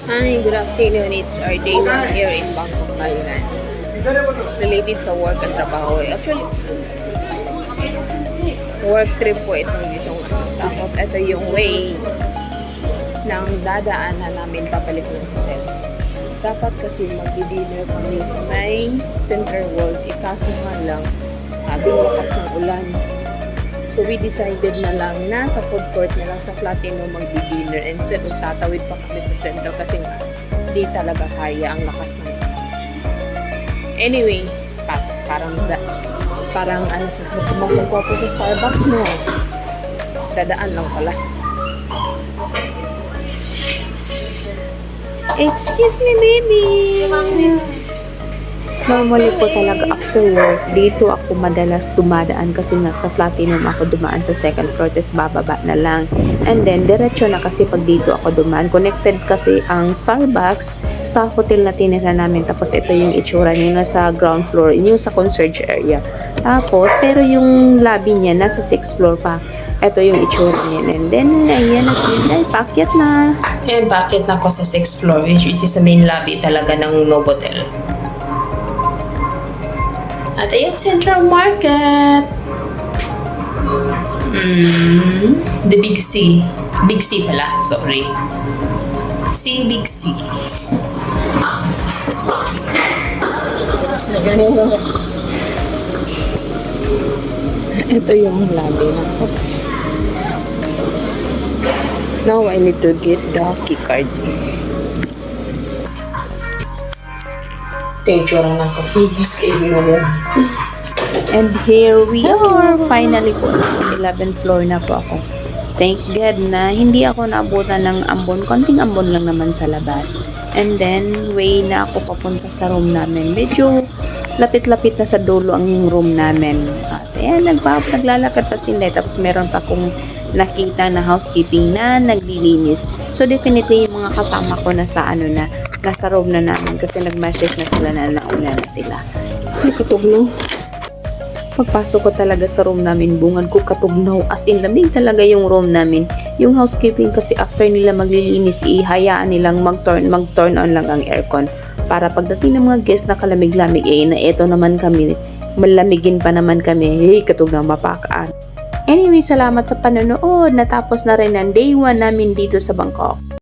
Hi, good afternoon. It's our day one here in Bangkok, Thailand. Related sa work at trabaho. Actually, work trip po itong dito. Tapos, ito yung way ng dadaanan namin papalik ng hotel. Dapat kasi mag-dinner kami sa may Center World. Ikaso nga lang, binukas ng ulan. So we decided na lang na sa food court na lang sa Platinum magdi-dinner instead of tatawid pa kami sa Central kasi nga di talaga kaya ang lakas ng ulan. Anyway, parang ano sa magkumakuha po sa Starbucks mo. Dadaan lang pala. Excuse me, baby. Normally po talaga after work, dito ako madalas dumadaan kasi nga sa Platinum ako dumaan sa second floor, test bababa na lang. And then, diretso na kasi pag dito ako dumaan. Connected kasi ang Starbucks sa hotel na tinira namin. Tapos ito yung itsura niya nasa ground floor, yung sa concierge area. Tapos, pero yung lobby niya nasa 6th floor pa. Ito yung itsura niya. And then, ayan na sila. Pakyat na. Ayan, pakyat na ako sa 6th floor, which is sa main lobby talaga ng Novotel. At ayan, Central Market. The Big C. Big C pala, sorry. Big C. Ito yung lobby na ko. Now I need to get the key card. Picture na ako. Famous kayo mo. And here we are. Finally po, 11th floor na po ako. Thank God na hindi ako naabutan ng ambon. Konting ambon lang naman sa labas. And then, way na ako papunta sa room namin. Medyo lapit-lapit na sa dulo ang room namin. At ayan, naglalakad pa sila. Tapos meron pa akong nakita na housekeeping na naglilinis. So, definitely yung mga kasama ko na sa nasa room na namin kasi nag-message na sila na nauna na sila. Ay, katugnaw. Pagpasok ko talaga sa room namin, bungad ko katugnaw. As in, lamig talaga yung room namin. Yung housekeeping kasi after nila maglilinis, ihayaan nilang mag-turn on lang ang aircon. Para pagdating ng mga guests na kalamig-lamig, na eto naman kami, malamigin pa naman kami. Hey, katugnaw, mapakaan. Anyway, salamat sa panonood. Natapos na rin ang day 1 namin dito sa Bangkok.